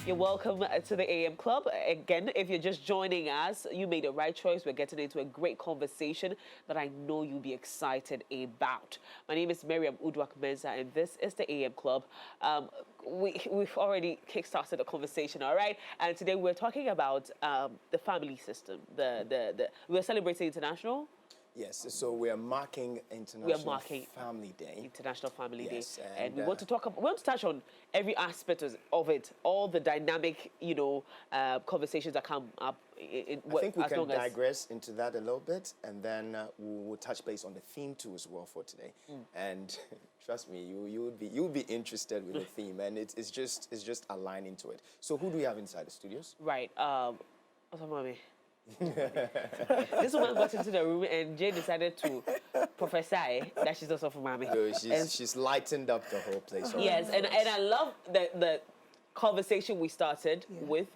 You're welcome to the AM Club. Again, if you're just joining us, you made the right choice. We're getting into a great conversation that I know you'll be excited about. My name is Miriam Uduak-Mensah, and this is the AM Club. We've already kickstarted the conversation, all right? And today we're talking about the family system. We're celebrating International. Yes, so we are marking International Family Day. International Family Day. And we want to talk about, we want to touch on every aspect of it, all the dynamic, conversations that come up. I think we can digress into that a little bit, and then we'll touch base on the theme too as well for today. And trust me, you'll be interested with the theme, and it's just aligning to it. So who do we have inside the studios? Right. What's up, mommy? This woman got into the room and Jay decided to prophesy that she's also from mommy. So she's lightened up the whole place. Already. Yes, and I love the conversation we started with.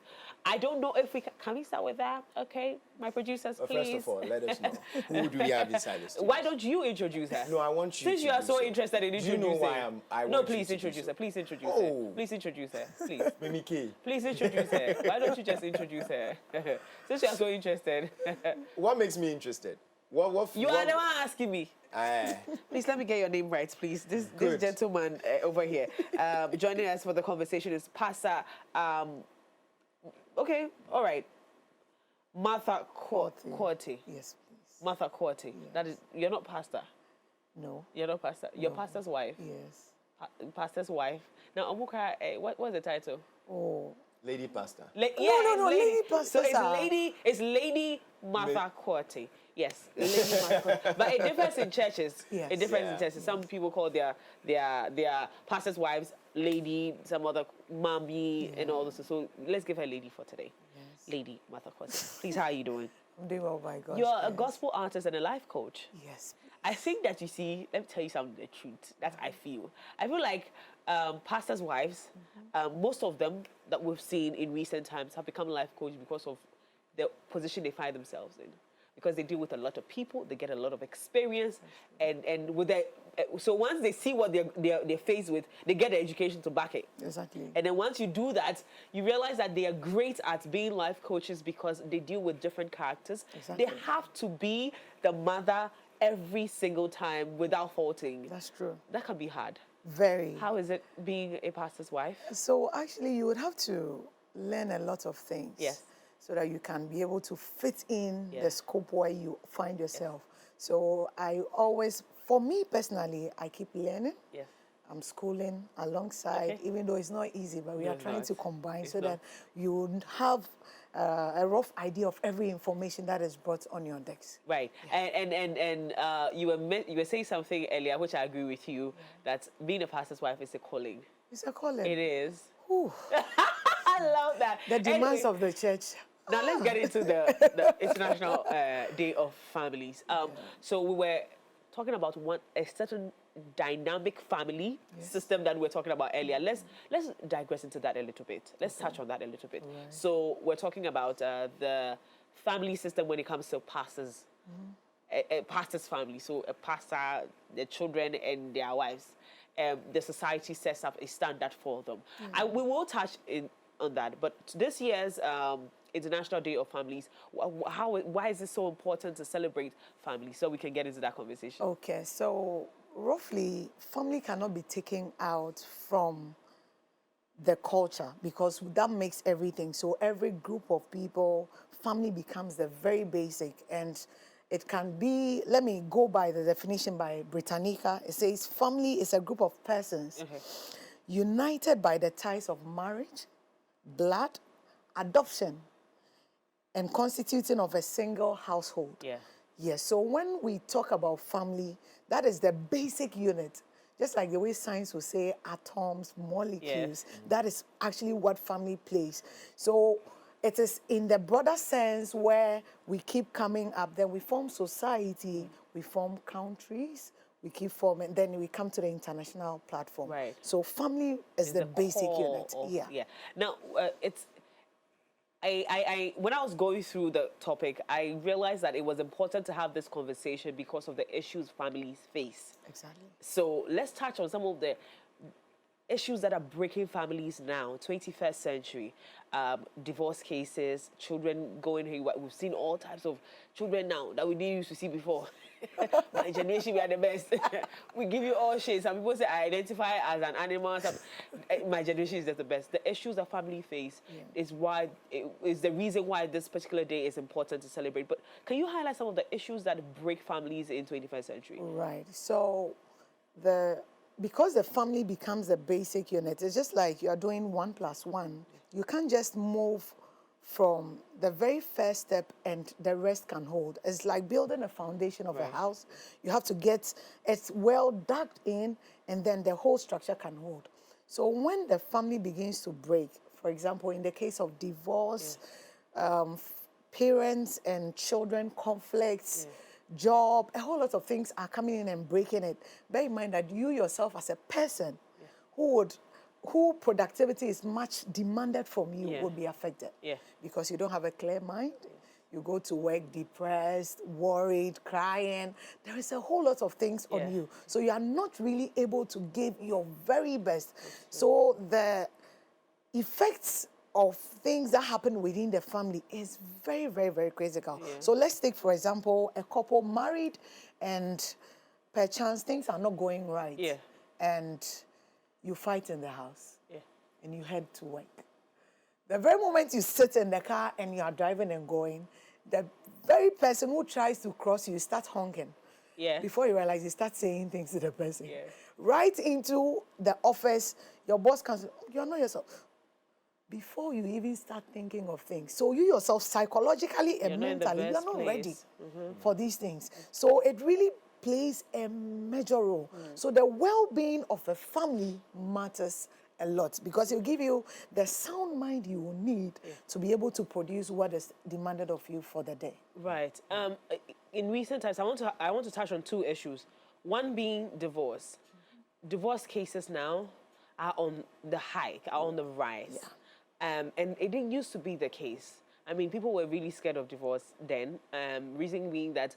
I don't know if can we start with that? Okay, my producers, please. First of all, let us know who do we have inside the studio. Why don't you introduce her? No, I want you. Since you are so interested in introducing. Do you know why I no, please introduce her. Please introduce her. Please introduce her. Please. Mimi K. Please introduce her. Why don't you just introduce her? Since you are so interested. What makes me interested? You are the one asking me. Please let me get your name right, please. This gentleman over here joining us for the conversation is Pastor. Okay, all right. Martha Quartey. Yes, please. Martha Quartey. Yes. That is, you're not pastor. No. You're not pastor. You're pastor's wife. Yes. Pastor's wife. Now, Amuka, what's the title? Oh. Lady Pastor. No, Lady Pastor. So it's Lady Martha Quartey. Yes, Lady Martha Quartey. But it differs in churches. Yes. It differs in churches. Some people call their pastor's wives lady, some other mommy, and all this. So let's give her lady for today. Yes. Lady Martha Quartey. Please, how are you doing? I'm doing well, by God. You're a gospel artist and a life coach. Yes. I think that you see, let me tell you something, the truth that I feel. I feel like pastors' wives, most of them that we've seen in recent times have become life coaches because of the position they find themselves in. Because they deal with a lot of people, they get a lot of experience, and with their, so once they see what they're faced with, they get the education to back it. Exactly. And then once you do that, you realize that they are great at being life coaches because they deal with different characters. Exactly. They have to be the mother every single time without faulting. That's true. That can be hard. Very. How is it being a pastor's wife? So actually, you would have to learn a lot of things. Yes. So that you can be able to fit in the scope where you find yourself. Yes. So I always, for me personally, I keep learning. Yes. I'm schooling alongside, even though it's not easy, but we are trying to combine so that you have a rough idea of every information that is brought on your decks. Right. Yes. And you were saying something earlier, which I agree with you, that being a pastor's wife is a calling. It's a calling. It is. I love that. The demands of the church. Now let's get into the International Day of Families. So we were talking about a certain dynamic family system that we were talking about earlier. Let's digress into that a little bit. Let's touch on that a little bit. Right. So we're talking about the family system when it comes to pastors, a pastor's family. So a pastor, the children and their wives. The society sets up a standard for them. We will touch on that, but this year's International Day of Families, why is it so important to celebrate families? So we can get into that conversation. Okay, so roughly, family cannot be taken out from the culture because that makes everything. So every group of people, family becomes the very basic, and it can be, let me go by the definition by Britannica. It says family is a group of persons united by the ties of marriage, blood, adoption, and constituting of a single household. Yes, so when we talk about family, that is the basic unit. Just like the way science will say atoms, molecules, that is actually what family plays. So it is in the broader sense where we keep coming up, then we form society, we form countries, we keep forming, then we come to the international platform. Right. So family is the basic unit. Now, when I was going through the topic, I realized that it was important to have this conversation because of the issues families face. Exactly. So let's touch on some of the issues that are breaking families now, 21st century, divorce cases, children going haywire. We've seen all types of children now that we didn't used to see before. My generation, we are the best. We give you all shades. Some people say I identify as an animal. My generation is just the best. The issues that family face is the reason why this particular day is important to celebrate. But can you highlight some of the issues that break families in 21st century? Right. So because the family becomes the basic unit, it's just like you are doing 1 + 1. You can't just move from the very first step and the rest can hold. It's like building a foundation of a house. You have to get it well dug in, and then the whole structure can hold. So when the family begins to break, for example, in the case of divorce, parents and children conflicts, job, a whole lot of things are coming in and breaking it. Bear in mind that you yourself as a person who productivity is much demanded from you would be affected. Because you don't have a clear mind. You go to work depressed, worried, crying. There is a whole lot of things on you. So you are not really able to give your very best. So the effects of things that happen within the family is very, very, very critical. So let's take, for example, a couple married and perchance things are not going right. And you fight in the house and you head to work. The very moment you sit in the car and you are driving and going, the very person who tries to cross you start honking. Before you realize, you start saying things to the person. Right into the office, your boss comes, you're not yourself. Before you even start thinking of things. So you yourself, psychologically and mentally, you're not ready for these things. So it really plays a major role. So the well-being of a family matters a lot because it will give you the sound mind you will need to be able to produce what is demanded of you for the day. Right. In recent times, I want to touch on 2 issues. One being divorce. Divorce cases now are on the hike, are on the rise. And it didn't used to be the case. I mean, people were really scared of divorce then. Reason being that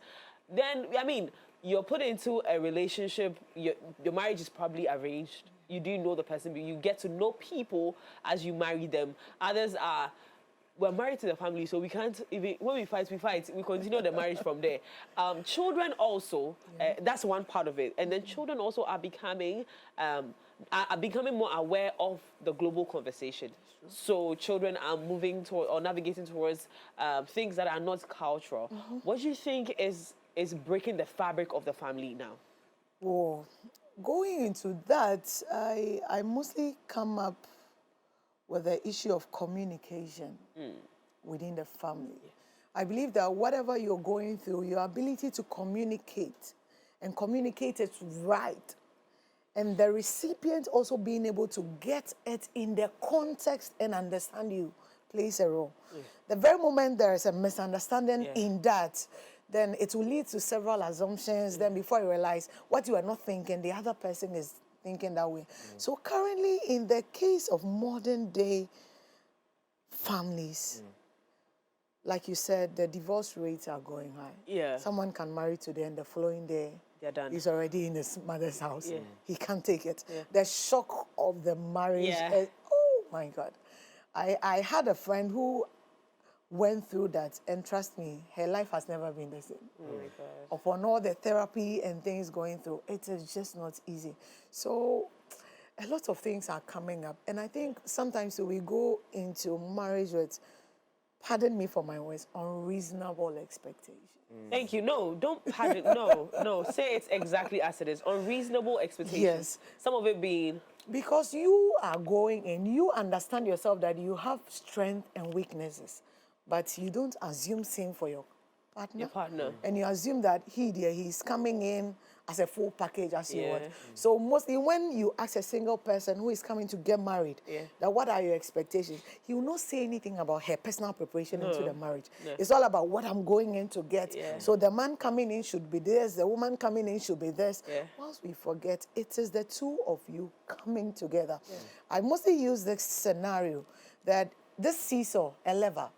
then, I mean, you're put into a relationship, your marriage is probably arranged. You do know the person, but you get to know people as you marry them. Others are, we're married to the family, so we can't, even, when we fight, we continue the marriage from there. Children also, that's one part of it. And then children also are becoming more aware of the global conversation. So children are moving toward or navigating towards things that are not cultural. What do you think is breaking the fabric of the family now? Oh, going into that, I mostly come up with the issue of communication within the family. I believe that whatever you're going through, your ability to communicate and communicate it right, and the recipient also being able to get it in the context and understand you plays a role. The very moment there is a misunderstanding in that, then it will lead to several assumptions. Then before you realize what you are not thinking, the other person is thinking that way. So currently, in the case of modern day families, like you said, the divorce rates are going high. Someone can marry today and the following day, they're done. He's already in his mother's house. He can't take it. The shock of the marriage. Oh my God. I had a friend who went through that, and trust me, her life has never been the same. Oh my God. Upon all the therapy and things going through, it is just not easy. So a lot of things are coming up. And I think sometimes we go into marriage with, pardon me for my words, unreasonable expectations. Thank you. No, don't pardon. No. Say it exactly as it is. Unreasonable expectations. Yes. Some of it being... Because you are going in, you understand yourself that you have strengths and weaknesses, but you don't assume same for your partner. Your partner. And you assume that he's coming in as a full package, as you want. So mostly when you ask a single person who is coming to get married, that what are your expectations, he will not say anything about her personal preparation into the marriage. It's all about what I'm going in to get. So the man coming in should be this, the woman coming in should be this. Once we forget, it is the two of you coming together. I mostly use this scenario that this seesaw, a lever,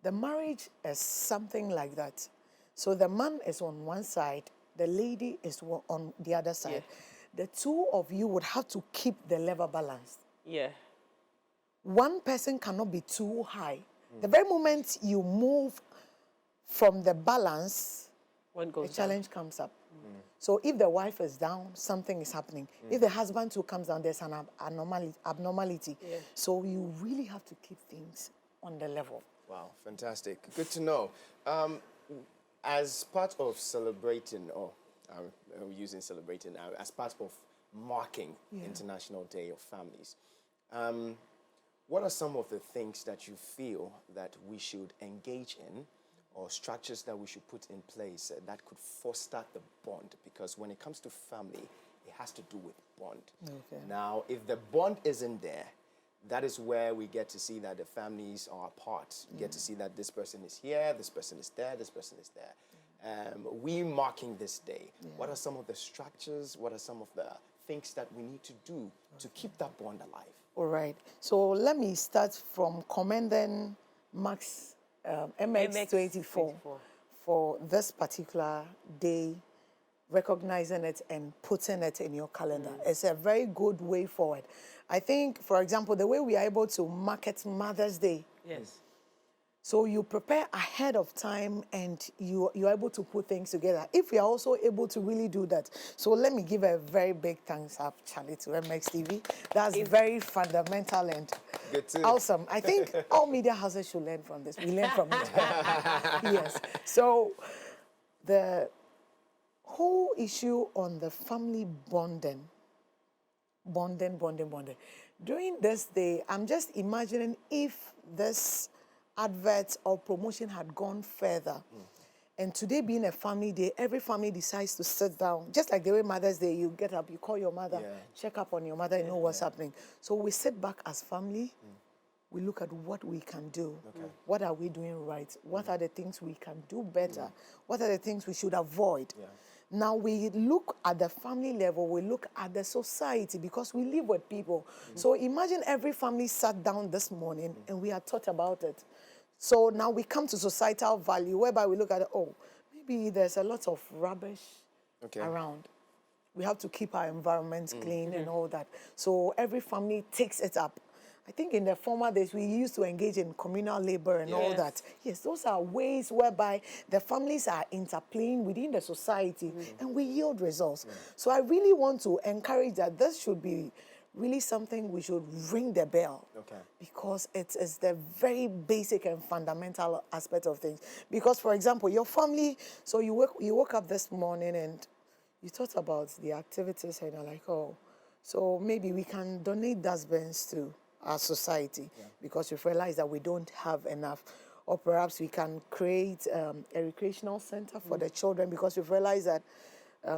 the marriage is something like that. So the man is on one side, the lady is on the other side. the two of you would have to keep the level balanced. Yeah. One person cannot be too high. The very moment you move from the balance, One goes a challenge down. comes up. So if the wife is down, something is happening. If the husband too comes down, there's an abnormality. Yeah. So you really have to keep things on the level. Wow, fantastic. Good to know. As part of celebrating, I'm using celebrating now, as part of marking International Day of Families, what are some of the things that you feel that we should engage in, or structures that we should put in place that could foster the bond? Because when it comes to family, it has to do with bond. Okay. Now, if the bond isn't there, that is where we get to see that the families are apart. We get to see that this person is here, this person is there, this person is there. We marking this day. What are some of the structures? What are some of the things that we need to do to keep that bond alive? All right. So let me start from commending Max MX24 for this particular day, recognizing it and putting it in your calendar. It's a very good way forward. I think, for example, the way we are able to market Mother's Day. Yes. So you prepare ahead of time and you're able to put things together. If we are also able to really do that. So let me give a very big thanks up, Charlie, to MX TV. That's very fundamental and awesome. I think all media houses should learn from this. We learn from it. Yes. So the whole issue on the family bonding. During this day, I'm just imagining if this advert or promotion had gone further. And today being a family day, every family decides to sit down. Just like the way Mother's Day, you get up, you call your mother, check up on your mother, you know what's happening. So we sit back as family, we look at what we can do. What are we doing right? What are the things we can do better? What are the things we should avoid? Now we look at the family level, we look at the society because we live with people. So imagine every family sat down this morning and we had thought about it. So now we come to societal value whereby we look at, maybe there's a lot of rubbish around. We have to keep our environments clean and all that. So every family takes it up. I think in the former days, we used to engage in communal labor and all that. Yes, those are ways whereby the families are interplaying within the society and we yield results. So I really want to encourage that this should be really something we should ring the bell. Because it is the very basic and fundamental aspect of things. Because, for example, your family, so you woke up this morning and you thought about the activities and you're like, so maybe we can donate dustbins to our society because we've realized that we don't have enough. Or perhaps we can create a recreational center for the children because we've realized that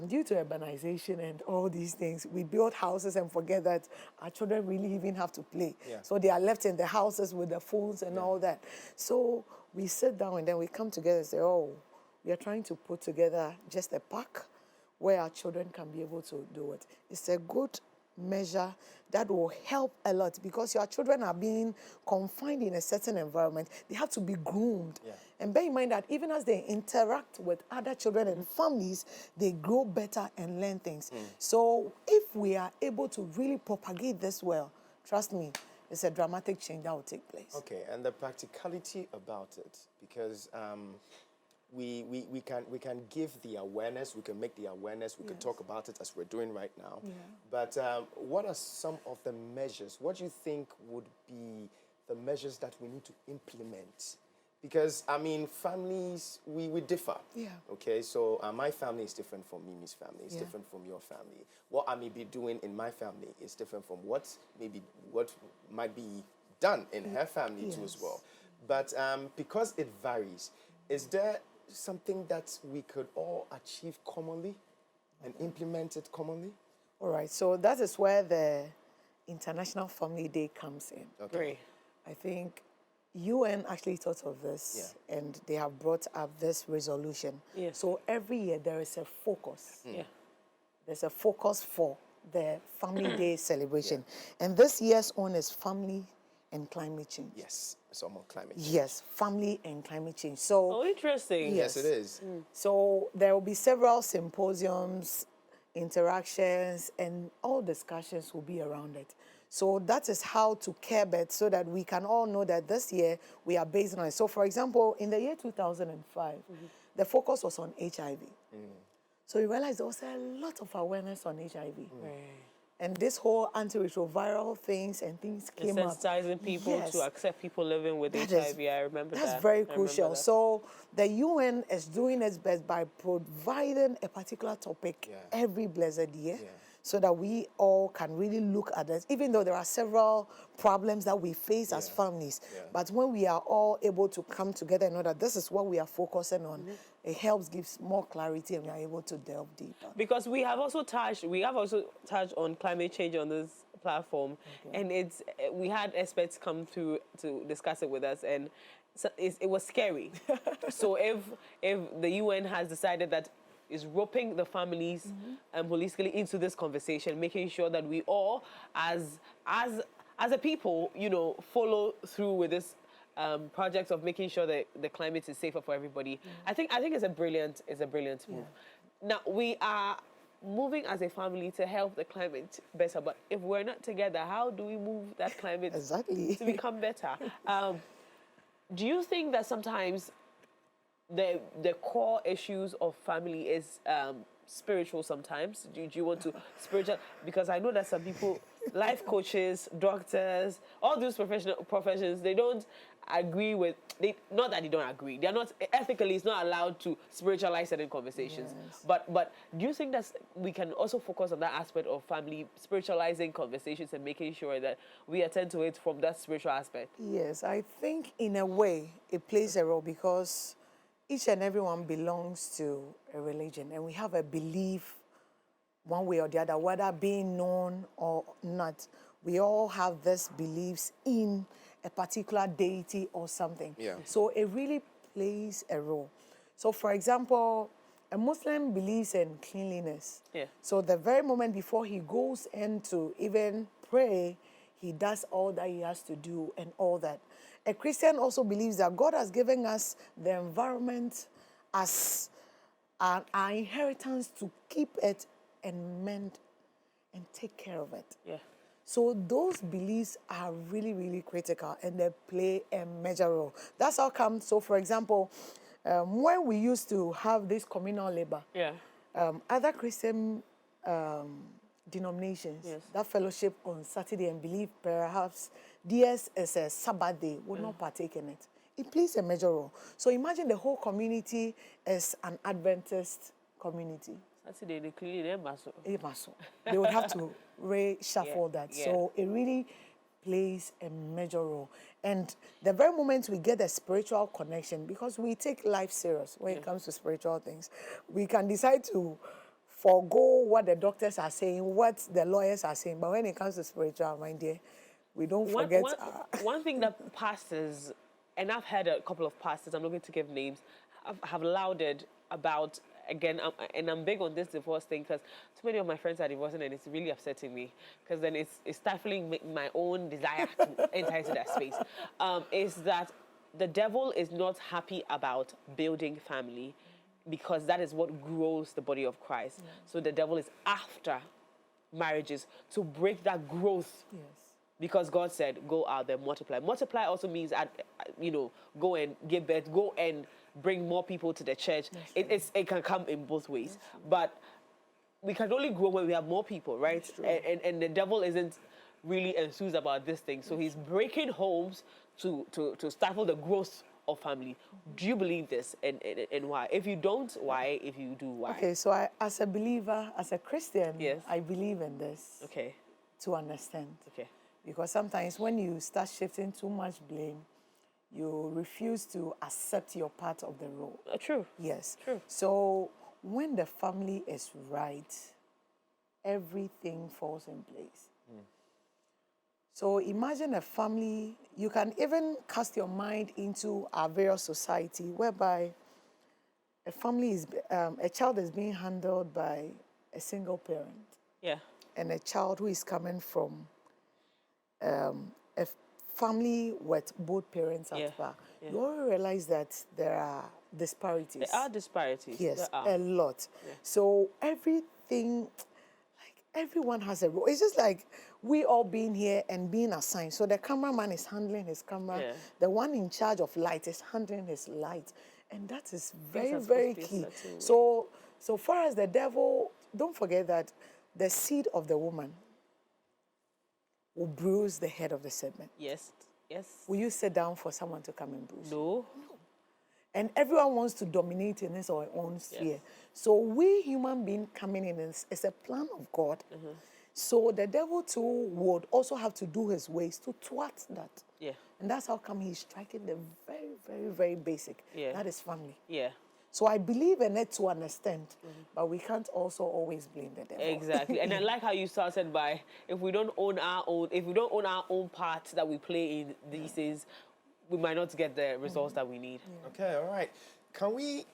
due to urbanization and all these things, we build houses and forget that our children really even have to play. So they are left in the houses with the phones and all that. So we sit down and then we come together and say, we are trying to put together just a park where our children can be able to do it. It's a good measure that will help a lot because your children are being confined in a certain environment. They have to be groomed. And bear in mind that even as they interact with other children and families, they grow better and learn things. So if we are able to really propagate this well, trust me, it's a dramatic change that will take place. Okay, and the practicality about it, because we can give the awareness, we can make the awareness, we can talk about it as we're doing right now. But what are some of the measures? What do you think would be the measures that we need to implement? Because, I mean, families, we differ. Okay, so my family is different from Mimi's family. It's different from your family. What I may be doing in my family is different from what might be done in her family too as well. But because it varies, is there something that we could all achieve commonly and implement it commonly? All right, so that is where the International Family Day comes in. Great. I think UN actually thought of this and they have brought up this resolution. So every year there is a focus. There's a focus for the Family Day celebration. And this year's one is family and climate change. Yes, it's almost climate change. Yes, family and climate change. So interesting. Yes, it is. So there will be several symposiums, interactions, and all discussions will be around it. So that is how to care better, so that we can all know that this year we are based on it. So for example, in the year 2005, the focus was on HIV. So we realized there was a lot of awareness on HIV. And this whole antiretroviral things and things came up. Sensitizing people to accept people living with HIV. I remember that. That's very crucial. So the UN is doing its best by providing a particular topic every blessed year, so that we all can really look at it, even though there are several problems that we face as families. But when we are all able to come together and know that this is what we are focusing on, it helps, gives more clarity, and we are able to delve deeper. Because we have also touched on climate change on this platform, and we had experts come through to discuss it with us, and so it was scary. So if the UN has decided that is roping the families holistically into this conversation, making sure that we all, as a people, follow through with this project of making sure that the climate is safer for everybody. I think it's a brilliant move. Now we are moving as a family to help the climate better, but if we're not together, how do we move that climate to become better? Do you think that sometimes the core issues of family is spiritual sometimes? Do you want to spiritual? Because I know that some people, life coaches, doctors, all those professions, they don't agree with, not that they don't agree, they're not, ethically it's not allowed to spiritualize certain conversations. But do you think that we can also focus on that aspect of family, spiritualizing conversations and making sure that we attend to it from that spiritual aspect? Yes, I think in a way it plays a role, because each and everyone belongs to a religion, and we have a belief one way or the other, whether being known or not. We all have these beliefs in a particular deity or something. So it really plays a role. So for example, a Muslim believes in cleanliness. So the very moment before he goes in to even pray, he does all that he has to do and all that. A Christian also believes that God has given us the environment as our inheritance to keep it and mend and take care of it. So those beliefs are really, really critical, and they play a major role. That's how come. So for example, when we used to have this communal labor, other Christian denominations, that fellowship on Saturday and believe perhaps theirs is a Sabbath day, would not partake in it. It plays a major role. So imagine the whole community as an Adventist community. Saturday, they clearly they would have to reshuffle that. So it really plays a major role. And the very moment we get a spiritual connection, because we take life serious when it comes to spiritual things, we can decide to forgo what the doctors are saying, what the lawyers are saying. But when it comes to spiritual, my dear, we don't forget. One thing that pastors, and I've had a couple of pastors, I'm not going to give names, have lauded about, again, and I'm big on this divorce thing, because too many of my friends are divorcing, and it's really upsetting me, because then it's stifling my own desire to enter into that space, is that the devil is not happy about building family, because that is what grows the body of Christ. So the devil is after marriages to break that growth. Because God said, go out there, multiply. Multiply also means, go and give birth, go and bring more people to the church. It can come in both ways. But we can only grow when we have more people, right? And the devil isn't really enthused about this thing. So he's breaking homes to stifle the growth of family. Do you believe this, and why? If you don't, why? If you do, why? Okay, so as a believer, as a Christian, I believe in this. To understand. Because sometimes when you start shifting too much blame, you refuse to accept your part of the role. True. Yes. True. So when the family is right, everything falls in place. So imagine a family, you can even cast your mind into our various society, whereby a family is, a child is being handled by a single parent. And a child who is coming from a family with both parents at back. You already realize that there are disparities. There are disparities. Yes, a lot. So everything, everyone has a role. It's just like we all being here and being assigned. So the cameraman is handling his camera. Yeah. The one in charge of light is handling his light. And that is very, are supposed very to be a key. certain way. So far as the devil, don't forget that the seed of the woman will bruise the head of the serpent. Yes. Yes. Will you sit down for someone to come and bruise? No. And everyone wants to dominate in his or her own sphere. So we human being coming in is a plan of God. So the devil too would also have to do his ways to thwart that. Yeah. And that's how come he's striking the very, very, very basic. Yeah. That is family. Yeah. So I believe in it to an extent, but we can't also always blame the devil. Exactly. And I like how you started by, if we don't own our own part that we play in these days, we might not get the results that we need. Okay, all right. Can we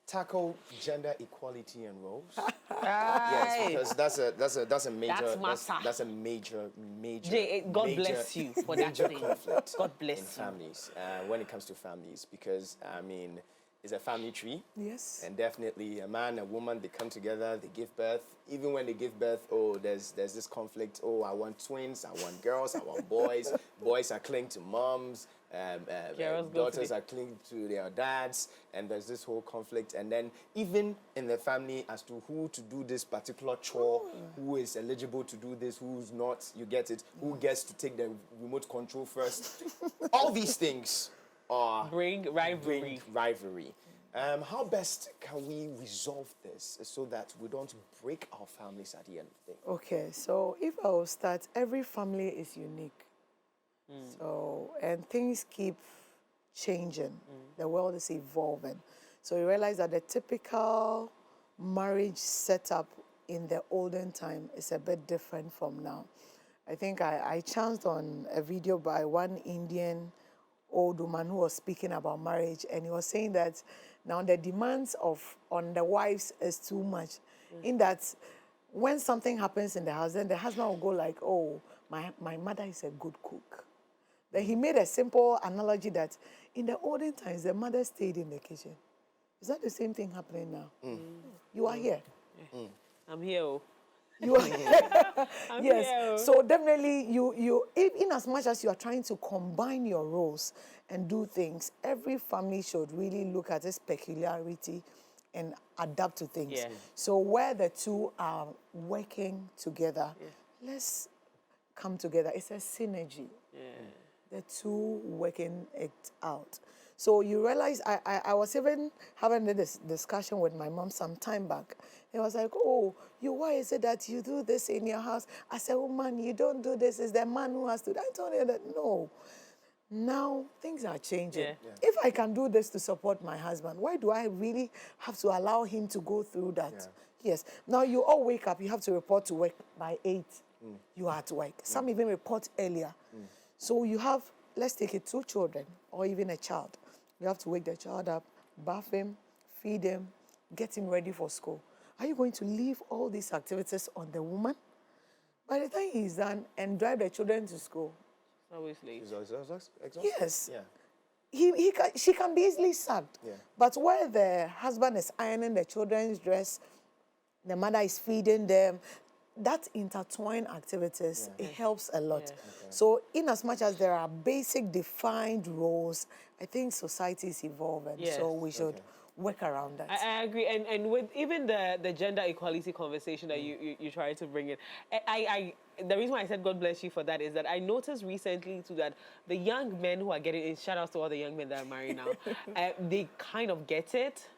tackle gender equality and roles? Yes, because that's a major major. Jay, God bless you for that major thing. conflict God bless in you. families when it comes to families, because I mean, it's a family tree. Yes. And definitely a man, a woman, they come together, they give birth. Even when they give birth, there's this conflict. I want twins, I want girls, I want boys. Boys are clinging to moms. Daughters are clinging to their dads, and there's this whole conflict. And then even in the family as to who to do this particular chore, who is eligible to do this, who's not, you get it, who gets to take the remote control first. All these things Bring rivalry. How best can we resolve this so that we don't break our families at the end of the day? Okay, so if I will start, every family is unique. So, and things keep changing. The world is evolving. So you realize that the typical marriage setup in the olden time is a bit different from now. I think I chanced on a video by one Indian old woman who was speaking about marriage, and he was saying that now the demands on the wives is too much, in that when something happens in the house, then the husband will go like, my mother is a good cook. Then he made a simple analogy that in the olden times, the mother stayed in the kitchen. Is that the same thing happening now? You are here. I'm here. You are yes. here. So definitely, you in as much as you are trying to combine your roles and do things, every family should really look at its peculiarity and adapt to things. Yeah. So where the two are working together, let's come together. It's a synergy. The two working it out. So you realize, I was even having this discussion with my mom some time back. It was like, why is it that you do this in your house? I said, man, you don't do this. It's the man who has to do it. I told her that, no. Now, things are changing. If I can do this to support my husband, why do I really have to allow him to go through that? Yes. Now, you all wake up. You have to report to work by 8. You are at work. Some even report earlier. So you have, let's take it, 2 children or even a child. You have to wake the child up, bath him, feed him, get him ready for school. Are you going to leave all these activities on the woman? By the time he's done, and drive the children to school? Always late. Yes. Yeah. She can be easily sacked. But where the husband is ironing the children's dress, the mother is feeding them, that intertwined activities, it helps a lot. So in as much as there are basic defined roles, I think society is evolving. So we should work around that. I agree. And with even the gender equality conversation that you try to bring in, the reason why I said God bless you for that is that I noticed recently too that the young men who are getting in, shout out to all the young men that are married now, they kind of get it.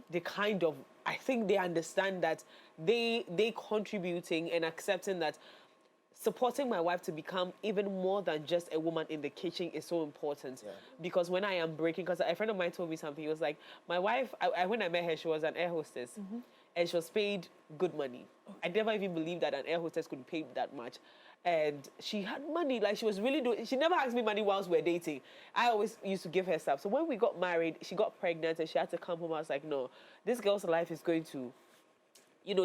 They kind of, I think they understand that they contributing and accepting that supporting my wife to become even more than just a woman in the kitchen is so important. Because when I am breaking, because a friend of mine told me something, he was like, my wife, when I met her, she was an air hostess and she was paid good money. I never even believed that an air hostess could be paid that much. And she had money, like she was really doing, she never asked me money whilst we were dating. I always used to give her stuff. So when we got married, she got pregnant and she had to come home. I was like, no, this girl's life is going to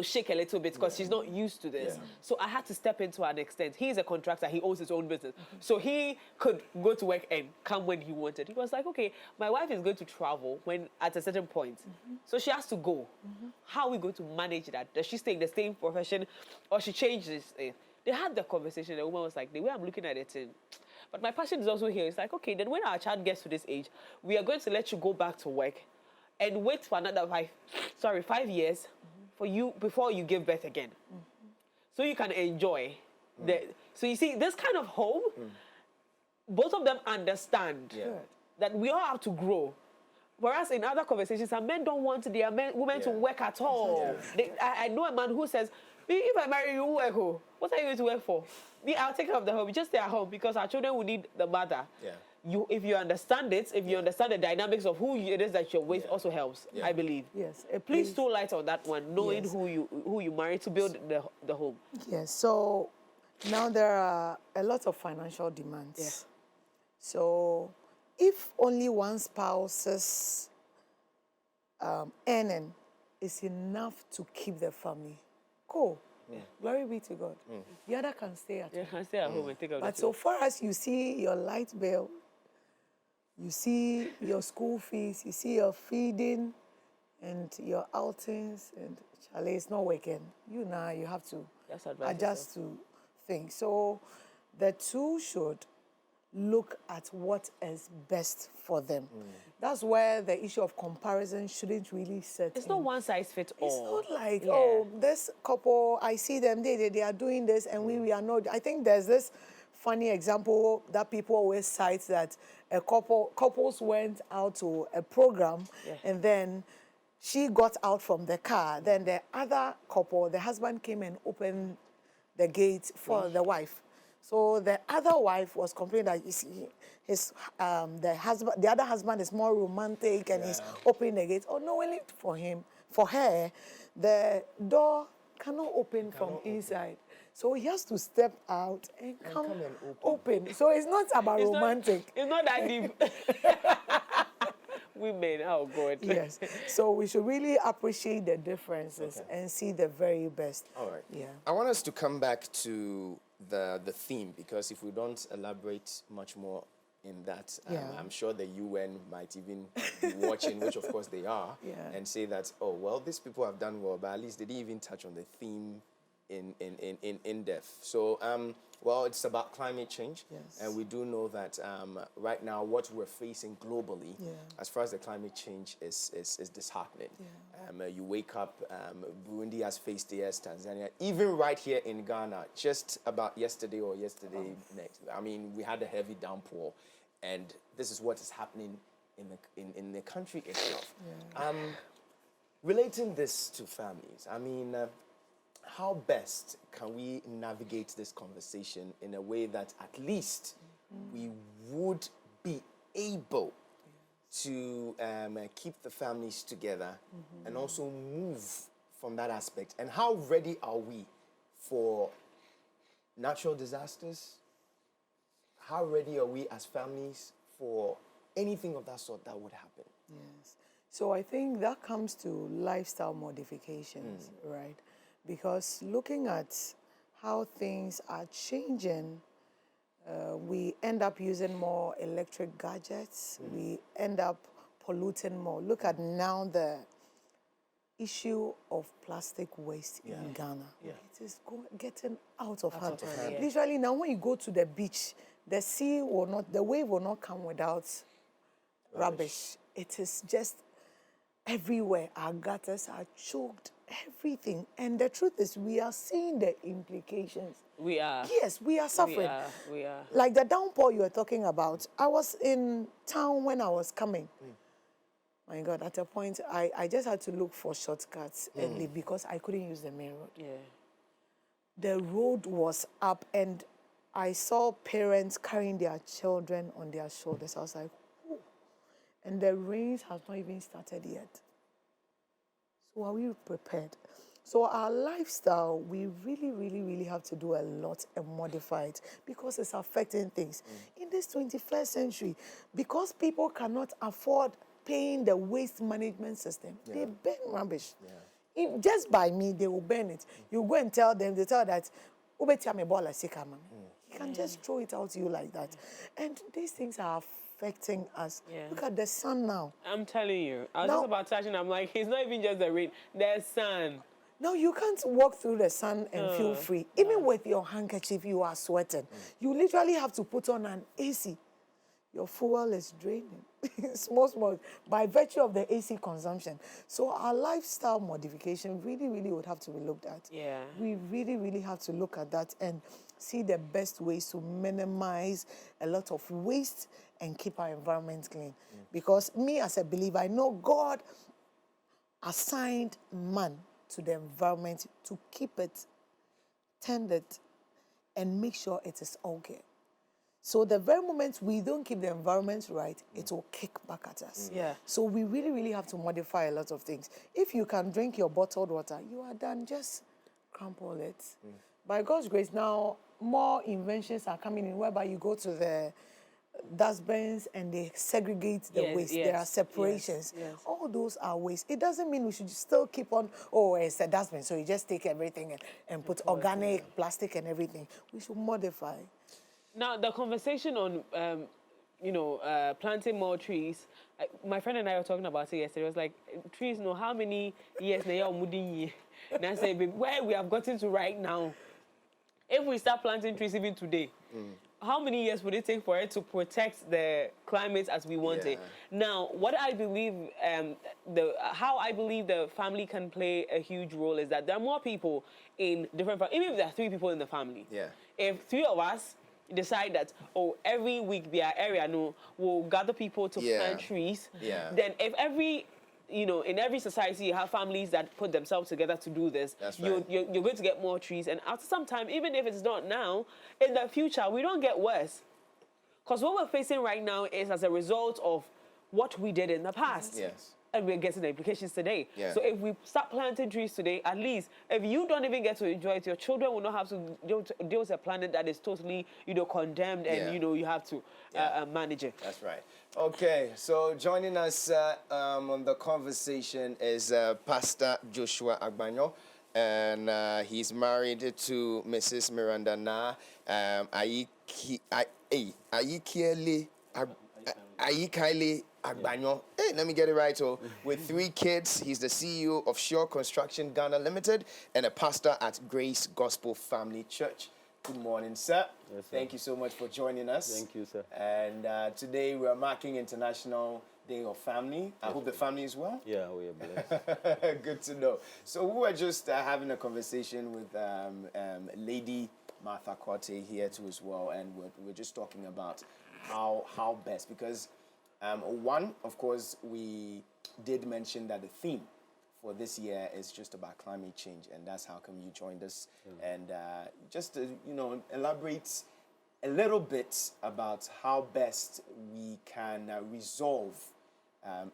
shake a little bit because she's not used to this. So I had to step in to an extent. He's a contractor. He owns his own business. So he could go to work and come when he wanted. He was like, okay, my wife is going to travel at a certain point. So she has to go. How are we going to manage that? Does she stay in the same profession or she changes it? They had the conversation. The woman was like, the way I'm looking at it, but my passion is also here. It's like, okay, then when our child gets to this age, we are going to let you go back to work and wait for another 5 years for you before you give birth again. So you can enjoy. So you see, this kind of home, both of them understand that we all have to grow. Whereas in other conversations, some men don't want their women to work at all. I know a man who says, if I marry you, work. What are you going to work for? Me, I'll take care of the home. You just stay at home because our children will need the mother. If you understand it, if you understand the dynamics of who it is that you're with, also helps, I believe. Yes. Please throw light on that one, knowing who you marry to build the home. Yes. So now there are a lot of financial demands. Yes. So if only one spouse's earning is enough to keep the family, cool. Glory be to God. The other can stay at home. Can stay at home and take care of But so far as you see your light bill, you see your school fees, you see your feeding and your outings, and Charlie, it's not working. You have to adjust to things. So the two should look at what is best for them. That's where the issue of comparison shouldn't really set It's in. not one size fits all. It's not like, this couple, I see them, they are doing this, and we are not. I think there's this funny example that people always cite, that couples went out to a program, and then she got out from the car. Then the other couple, the husband came and opened the gate for the wife. So the other wife was complaining that, you see, the other husband is more romantic and he's opening the gate. Oh, no, only for her, the door cannot open from inside. So he has to step out and come and open. So it's not about romantic. It's not that deep. Women, oh God. Yes. So we should really appreciate the differences and see the very best. All right. Yeah. I want us to come back to the theme, because if we don't elaborate much more in that, I'm sure the UN might even be watching, which of course they are, and say that, oh, well, these people have done well, but at least they didn't even touch on the theme in depth. So, well, it's about climate change, and we do know that right now what we're facing globally, as far as the climate change is disheartening. You wake up, Burundi has faced theirs, Tanzania, even right here in Ghana, just about yesterday next. I mean, we had a heavy downpour, and this is what is happening in the country itself. Relating this to families, I mean, how best can we navigate this conversation in a way that at least we would be able to keep the families together and also move from that aspect? And how ready are we for natural disasters? How ready are we as families for anything of that sort that would happen? Yes. So I think that comes to lifestyle modifications, right? Because looking at how things are changing, we end up using more electric gadgets. We end up polluting more. Look at now the issue of plastic waste in Ghana. It is getting out of hand. Literally now when you go to the beach, the wave will not come without rubbish. It is just everywhere. Our gutters are choked. Everything. And the truth is, we are seeing the implications. We are. Yes, we are suffering. We are. Like the downpour you were talking about. I was in town when I was coming. My God, at a point, I just had to look for shortcuts early because I couldn't use the main road. The road was up, and I saw parents carrying their children on their shoulders. I was like, ooh. And the rains have not even started yet. So are we prepared? So our lifestyle, we really, really, really have to do a lot and modify it because it's affecting things. In this 21st century, because people cannot afford paying the waste management system, they burn rubbish. just by me, they will burn it. You go and tell them, they tell that, you can just throw it out to you like that. And these things are affecting us. Look at the sun now. I'm telling you. I was just about touching. I'm like, it's not even just the rain. The sun. Now you can't walk through the sun and feel free. Even with your handkerchief, you are sweating. You literally have to put on an AC. Your fuel is draining. small, by virtue of the AC consumption. So our lifestyle modification really would have to be looked at. Yeah. We really have to look at that and see the best ways to minimize a lot of waste and keep our environment clean. Because me as a believer, I know God assigned man to the environment to keep it, tend it, and make sure it is okay. So the very moment we don't keep the environment right, it will kick back at us. Yeah. So we really have to modify a lot of things. If you can drink your bottled water, you are done. Just crumple it. By God's grace, now more inventions are coming in whereby you go to the dustbins and they segregate the waste. There are separations. Yes. All those are waste. It doesn't mean we should still keep on, it's a dustbin, so you just take everything and put organic, plastic and everything. We should modify. Now, the conversation on, planting more trees, my friend and I were talking about it yesterday. It was like, trees, how many years they are moving. And I said, where we have gotten to right now, if we start planting trees even today, how many years would it take for it to protect the climate as we want it? Now, what I believe, how I believe the family can play a huge role is that there are more people in different families. Even if there are 3 people in the family. Yeah. If 3 of us decide that, every week their area will gather people to plant trees, then if in every society you have families that put themselves together to do this, you're going to get more trees. And after some time, even if it's not now, in the future, we don't get worse. Because what we're facing right now is as a result of what we did in the past. Yes. And we're getting the implications today. Yeah. So if we start planting trees today, at least if you don't even get to enjoy it, your children will not have to deal with a planet that is totally, condemned and, you have to manage it. That's right. Okay, so joining us on the conversation is Pastor Joshua Agbanyo, and he's married to Mrs. Miranda Na Ayikaile Agbanyo. Hey, let me get it right. So, with 3 kids, he's the CEO of Sure Construction Ghana Ltd. and a pastor at Grace Gospel Family Church. Good morning, sir. Yes, sir. Thank you so much for joining us. Thank you, sir. And today we are marking International Day of Family. I hope the family is well. Yeah, we are blessed. Good to know. So we were just having a conversation with Lady Martha Quartey here too as well, and we're just talking about how best, because one, of course, we did mention that the theme for this year is just about climate change, and that's how come you joined us. And just to, elaborate a little bit about how best we can resolve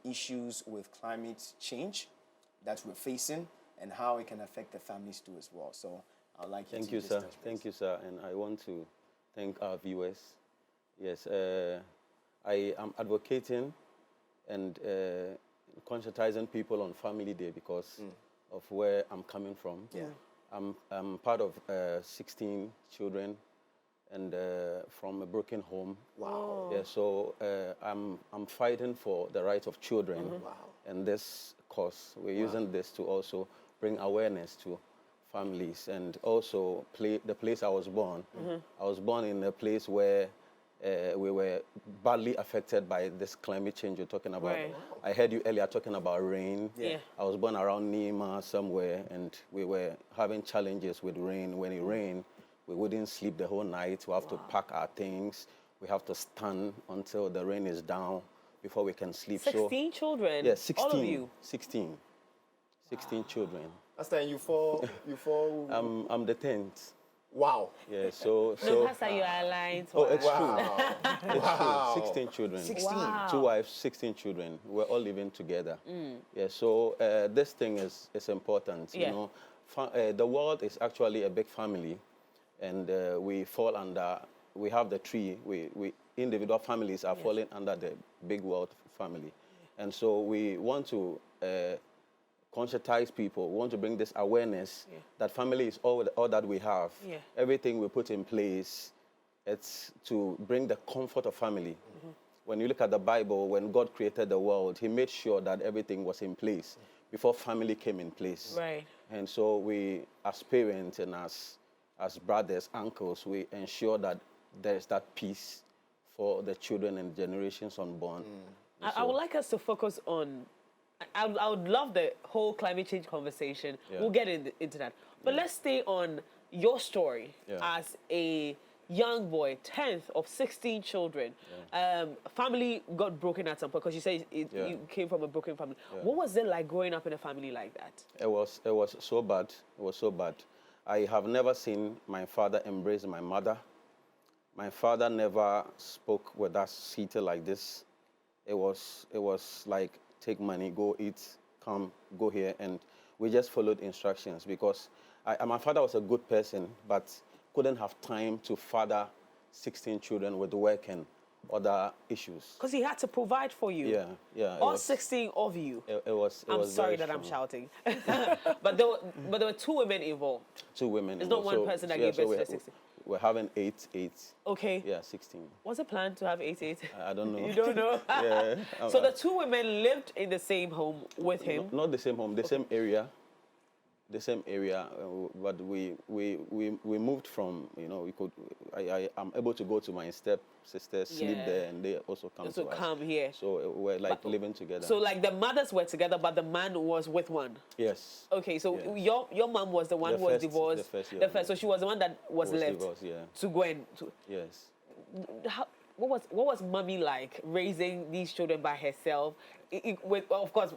issues with climate change that we're facing and how it can affect the families too as well. So I'd like you to... Thank you, sir. Thank you, sir. And I want to thank our viewers. Yes, I am advocating and conscientizing people on Family Day because of where I'm coming from. Yeah. I'm part of 16 children and from a broken home. Wow. Yeah, so I'm fighting for the rights of children. Wow. And this cause, we're using this to also bring awareness to families and also the place I was born. I was born in a place where we were badly affected by this climate change you're talking about. Right. I heard you earlier talking about rain. Yeah. I was born around Nima somewhere, and we were having challenges with rain. When it rained, we wouldn't sleep the whole night. We have to pack our things. We have to stand until the rain is down before we can sleep. 16 children? Yeah, 16. All of you? 16 children. Pastor, you fall... I'm the 10th. Wow. Yeah, so... No, Pastor, you are lying to it's wow. true. It's true. 16 children. 16? Wow. 2 wives, 16 children. We're all living together. Yeah, so this thing is important. Yeah. The world is actually a big family, and we fall under... We have the tree. We individual families are falling under the big world family. And so we want to conscientize people. We want to bring this awareness that family is all that we have. Yeah. Everything we put in place, it's to bring the comfort of family. When you look at the Bible, when God created the world, he made sure that everything was in place before family came in place. Right. And so we, as parents and as brothers, uncles, we ensure that there is that peace for the children and generations unborn. I would like us to focus on, I would love the whole climate change conversation. We'll get into that. But let's stay on your story as a young boy, 10th of 16 children. Family got broken at some point because you say you came from a broken family. What was it like growing up in a family like that? It was so bad. It was so bad. I have never seen my father embrace my mother. My father never spoke with us seated like this. It was like, take money, go eat, come, go here, and we just followed instructions because my father was a good person, but couldn't have time to father 16 children with work and other issues. Because he had to provide for you. Yeah. All 16 of you. It was I'm sorry that I'm shouting. but there were 2 women involved. 2 women It's involved. not one person that gave birth to the 16. We're having 8. Okay. Yeah, 16. Was it planned to have 8? I don't know. You don't know? Yeah. So the 2 women lived in the same home with him? Not the same home, the same area. The same area, but we moved from, I'm able to go to my stepsisters, sleep there, and they also come to us. Come here. So we're like living together. So like the mothers were together, but the man was with one? Yes. Okay, so your mom was the one who was divorced? The first, so she was the one that was left divorced, to go and... Yes. What was mommy like raising these children by herself? With, of course,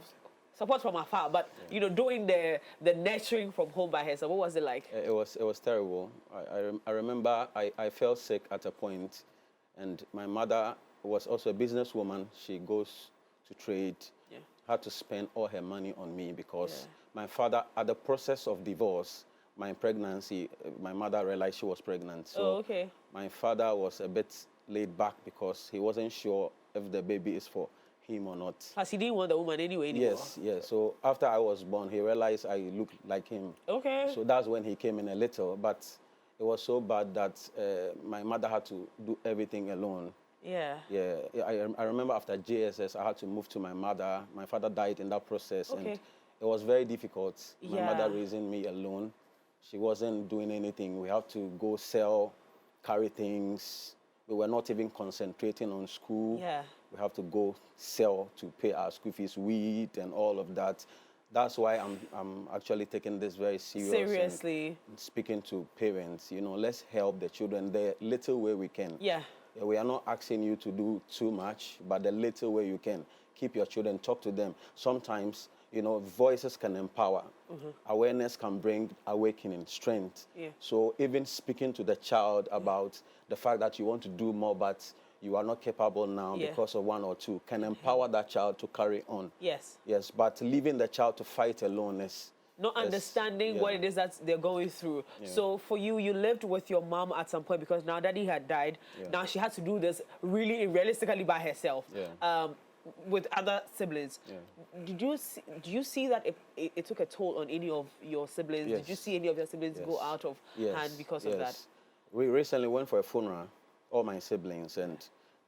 support from afar, but doing the nurturing from home by herself. What was it like? It was terrible. I remember I fell sick at a point, and my mother was also a businesswoman. She goes to trade. Had to spend all her money on me because my father, at the process of divorce, my pregnancy, my mother realized she was pregnant. So my father was a bit laid back because he wasn't sure if the baby is for him or not. As he didn't want the woman anyway anymore. Yes. So after I was born, he realized I looked like him. Okay. So that's when he came in a little, but it was so bad that my mother had to do everything alone. Yeah. I remember after JSS, I had to move to my mother. My father died in that process, and it was very difficult. My mother raising me alone. She wasn't doing anything. We have to go sell, carry things. We were not even concentrating on school. We have to go sell to pay our school fees, weed, and all of that. That's why I'm actually taking this very seriously. And speaking to parents, let's help the children the little way we can. We are not asking you to do too much, but the little way you can. Keep your children, talk to them. Sometimes, voices can empower. Awareness can bring awakening, strength. So even speaking to the child about the fact that you want to do more, but you are not capable now because of 1 or 2, can empower that child to carry on. Yes, but leaving the child to fight alone is... Not understanding what it is that they're going through. So for you, you lived with your mom at some point because now daddy had died. Now she had to do this really realistically by herself. With other siblings. Did you see that it took a toll on any of your siblings? Did you see any of your siblings go out of hand because of that? We recently went for a funeral, all my siblings, and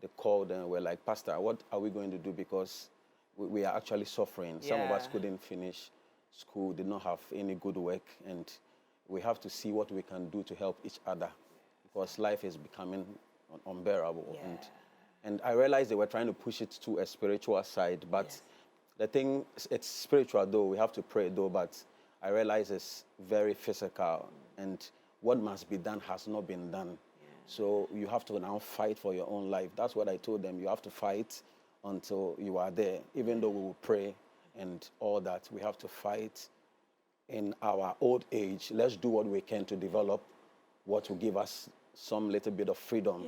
they called and were like, Pastor, what are we going to do? Because we are actually suffering. Some of us couldn't finish school, did not have any good work, and we have to see what we can do to help each other because life is becoming unbearable. And I realized they were trying to push it to a spiritual side, but the thing, it's spiritual though, we have to pray though, but I realize it's very physical, and what must be done has not been done. So you have to now fight for your own life. That's what I told them. You have to fight until you are there. Even though we will pray and all that, we have to fight in our old age. Let's do what we can to develop what will give us some little bit of freedom.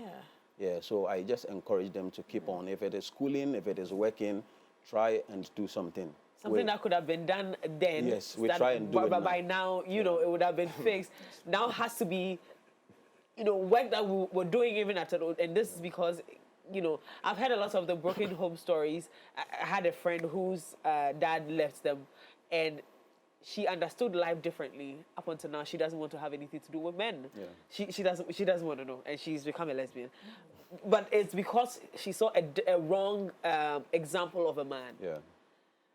So I just encourage them to keep on. If it is schooling, if it is working, try and do something. Something that could have been done then. Yes, we try and do it now. By now, it would have been fixed. Now has to be, work that we're doing even at all. And this is because, I've heard a lot of the broken home stories. I had a friend whose dad left them and she understood life differently. Up until now, she doesn't want to have anything to do with men. Yeah. She doesn't want to know, and she's become a lesbian. But it's because she saw a wrong example of a man. Yeah.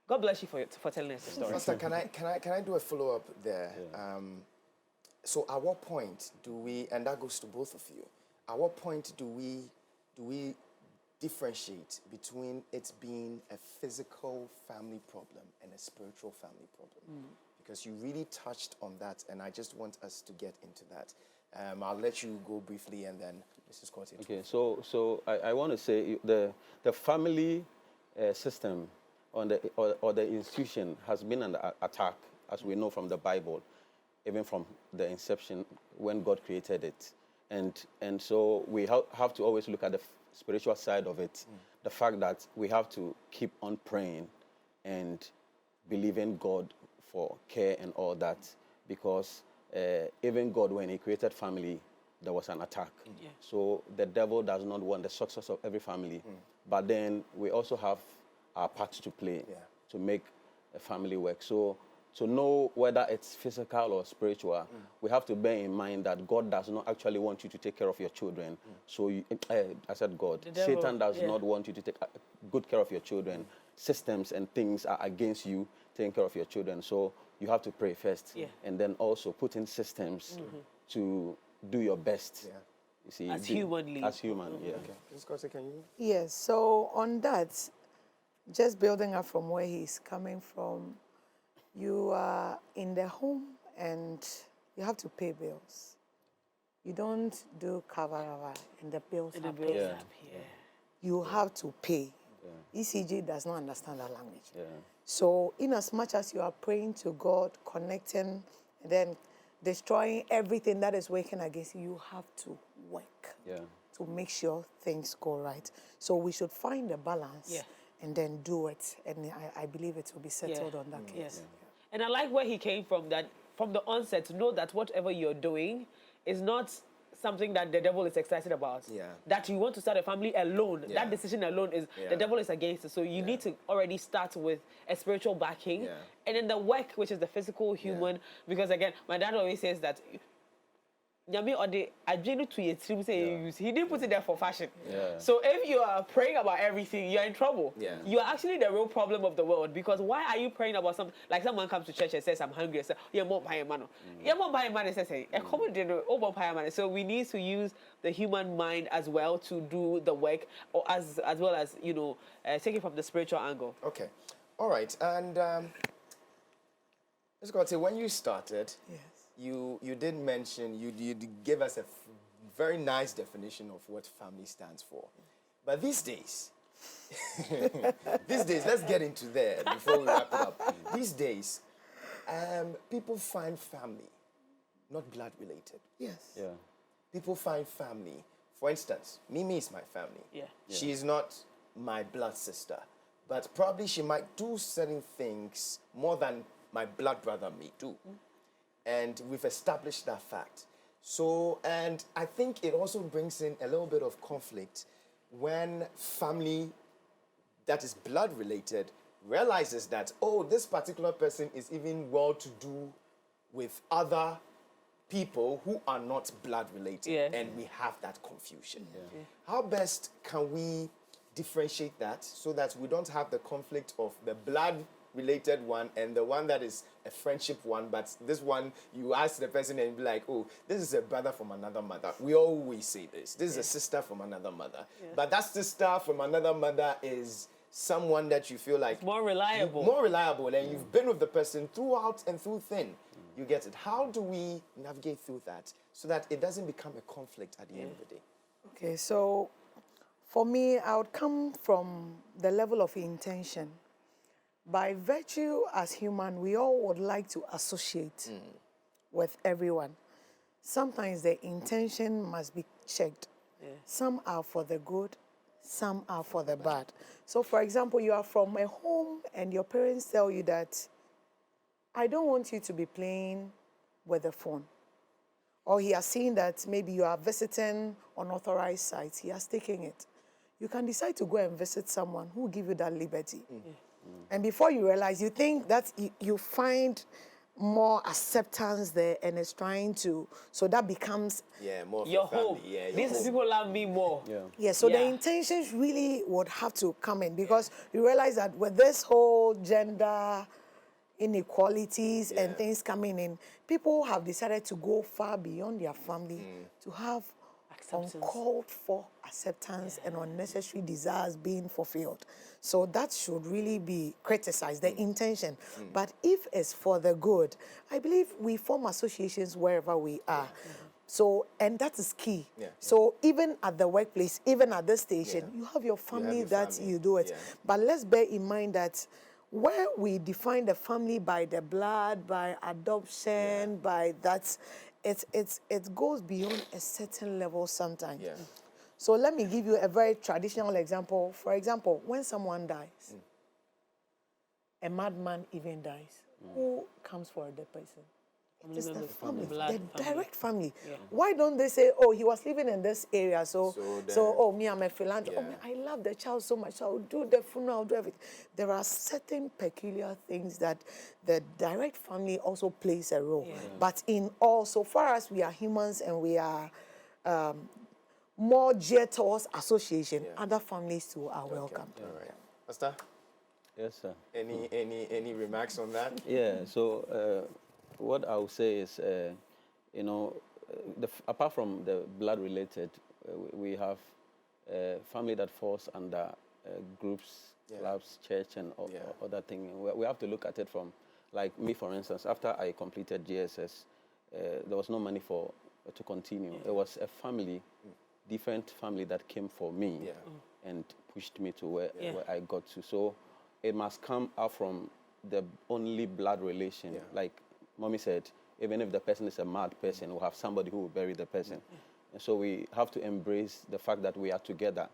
God bless you for telling us the story. Pastor, can I do a follow-up there? Yeah. So at what point do we, and that goes to both of you, at what point do we differentiate between it being a physical family problem and a spiritual family problem? Because you really touched on that, and I just want us to get into that. I'll let you go briefly, and then Mrs. Quartey. Okay, so I want to say the family system or the institution has been under attack, as we know from the Bible, even from the inception when God created it. And so we have to always look at the spiritual side of it, the fact that we have to keep on praying and believing God for care and all that, because even God, when he created family, there was an attack. Yeah. So the devil does not want the success of every family, but then we also have our part to play to make a family work. So to know whether it's physical or spiritual, we have to bear in mind that God does not actually want you to take care of your children. So I said God. Satan does not want you to take good care of your children. Systems and things are against you taking care of your children. So you have to pray first, and then also put in systems to do your best. Yeah. You see, As humanly. As human, yeah. Okay. Mrs. Quartey, can you? Yes, so on that, just building up from where he's coming from, you are in the home and you have to pay bills. You don't do cover-over and the bills are paid. Yeah. You have to pay. ECG does not understand that language. Yeah. So in as much as you are praying to God, connecting, and then destroying everything that is working against you, you have to work to make sure things go right. So we should find a balance and then do it. And I believe it will be settled on that case. Yes. And I like where he came from, that from the onset, to know that whatever you're doing is not something that the devil is excited about. Yeah. That you want to start a family alone. Yeah. That decision alone is, the devil is against it. So you need to already start with a spiritual backing. Yeah. And then the work, which is the physical, human. Because again, my dad always says that Nyame ode adwene to your team say use. He didn't put it there for fashion. Yeah. So if you are praying about everything, you're in trouble. Yeah. You are actually the real problem of the world, because why are you praying about something like someone comes to church and says I'm hungry and says you're more buying money. You're more buying money says hey, over buying money. So we need to use the human mind as well to do the work, or as well as take it from the spiritual angle. Okay. All right. And let's go. When you started, you did mention, you gave us a very nice definition of what family stands for. But these days, let's get into there before we wrap it up. These days, people find family not blood related. Yes. Yeah. People find family. For instance, Mimi is my family. Yeah. She is not my blood sister, but probably she might do certain things more than my blood brother may do. And we've established that fact. So, and I think it also brings in a little bit of conflict when family that is blood related realizes that, oh, this particular person is even well to do with other people who are not blood related, and we have that confusion. How best can we differentiate that so that we don't have the conflict of the blood related one and the one that is a friendship one, but this one you ask the person and be like, oh, this is a brother from another mother. We always say this is a sister from another mother, but that sister from another mother is someone that you feel like it's more reliable, and you've been with the person throughout and through thin. You get it. How do we navigate through that so that it doesn't become a conflict at the end of the day? Okay, so for me, I would come from the level of intention. By virtue as human, we all would like to associate with everyone. Sometimes the intention must be checked. Some are for the good, some are for the bad. So for example, you are from a home and your parents tell you that, I don't want you to be playing with the phone. Or he has seen that maybe you are visiting unauthorized sites, he has taken it. You can decide to go and visit someone who will give you that liberty. And before you realize, you think that you find more acceptance there, and it's trying to, so that becomes more of your a family. home. Yeah, your These home. people love me more. Yeah, so the Yeah. intentions really would have to come in, because you realize that with this whole gender inequalities and things coming in, people have decided to go far beyond their family to have Acceptance. uncalled for acceptance and unnecessary desires being fulfilled. So that should really be criticized, the intention. But if it's for the good, I believe we form associations wherever we are. So, and that is key. So even at the workplace, even at the station, you have your family your that family. you do it. But let's bear in mind that where we define the family by the blood, by adoption, by that, it goes beyond a certain level sometimes. So let me give you a very traditional example. For example, when someone dies, a madman even dies, who comes for the person? It is the family, the direct family. Why don't they say, oh, he was living in this area, so oh, me, I'm a philanthropist. Oh, me, I love the child so much, so I'll do the funeral, I'll do everything. There are certain peculiar things that the direct family also plays a role. But in all, so far as we are humans and we are more geared towards association, other families too are welcome. All right. Pastor? Yes, sir. Any remarks on that? Yeah, so what I would say is, you know, apart from the blood-related, we have family that falls under groups, clubs, church, and other things. We have to look at it from, like me, for instance, after I completed GSS, there was no money to continue. It was a family, different family that came for me and pushed me to where I got to. So it must come out from the only blood relation. Like Mommy said, even if the person is a mad person, we'll have somebody who will bury the person. And so we have to embrace the fact that we are together.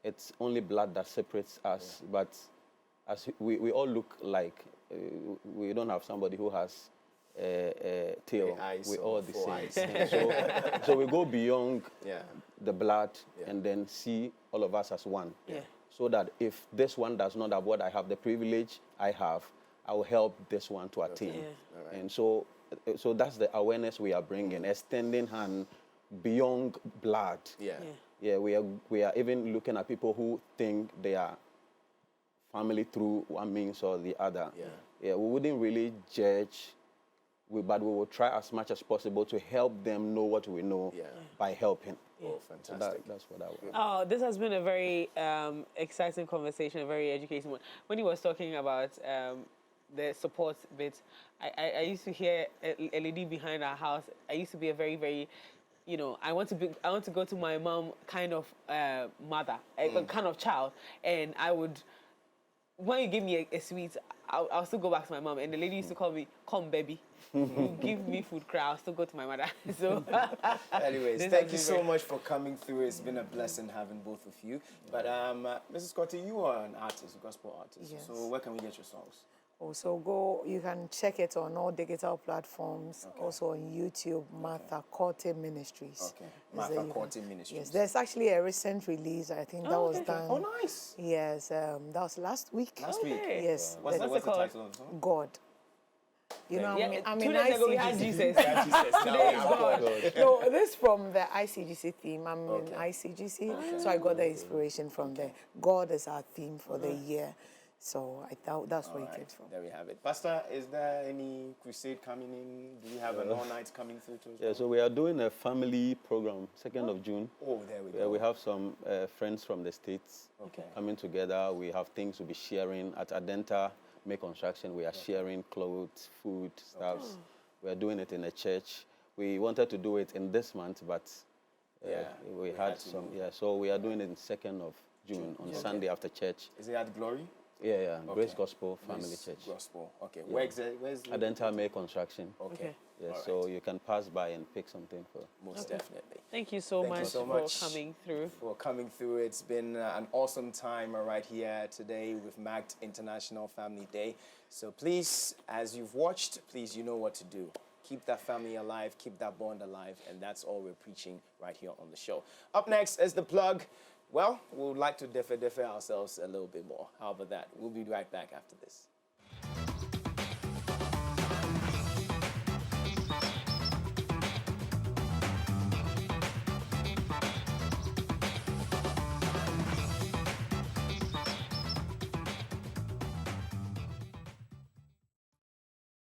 It's only blood that separates us, but as we all look like, we don't have somebody who has a tail. We're all the same. So we go beyond the blood and then see all of us as one. So that if this one does not have what I have, the privilege I have, I will help this one to attain. And so that's the awareness we are bringing, extending hand beyond blood. We are even looking at people who think they are family through one means or the other. We wouldn't really judge, but we will try as much as possible to help them know what we know by helping. Oh, fantastic. So that's what I would. Oh, this has been a very exciting conversation, a very educational one. When he was talking about the support bit, I used to hear a lady behind our house. I used to be a very, very, you know, I want to go to my mom kind of mother, a kind of child, and I would, when you give me a sweet, I'll still go back to my mom, and the lady used to call me, "Come, baby." You give me food, I'll still go to my mother. So, anyways, thank you so much for coming through. It's been a blessing having both of you. But Mrs. Quartey, you are an artist, a gospel artist. Yes. So where can we get your songs? Also you can check it on all digital platforms, also on YouTube, Martha Quartey Ministries. Martha Quartey Ministries. Yes, there's actually a recent release, I think that was done. Oh, nice. Yes, that was last week. Last week? Yes. What's the title of the song? God. You know, I'm 2 in days ago we had ICGC. Jesus. Today is God. No, this from the ICGC theme. I'm in ICGC, so I got the inspiration from there. God is our theme for the year. So I thought that's where it came from. There we have it. Pastor, is there any crusade coming in? Do we have an all-night coming through to us? Yeah, so we are doing a family program, 2nd of June. Oh, there we go. We have some friends from the States coming together. We have things we'll be sharing at Adenta Make Construction. We are sharing clothes, food, stuffs. We are doing it in a church. We wanted to do it in this month, but we had some. So we are doing it in 2nd of June on Sunday after church. Is it at Glory? Yeah. Grace Gospel Family Church. Gospel. Okay. Yeah. Where's the Adenta Make Construction. Okay. Yeah, so you can pass by and pick something for. Most definitely. Thank you so much for coming through. For coming through. It's been an awesome time right here today. We've marked International Family Day. So please, as you've watched, please, you know what to do. Keep that family alive, keep that bond alive, and that's all we're preaching right here on the show. Up next is The Plug. well, we would like to differ ourselves a little bit more. How about that? We'll be right back after this.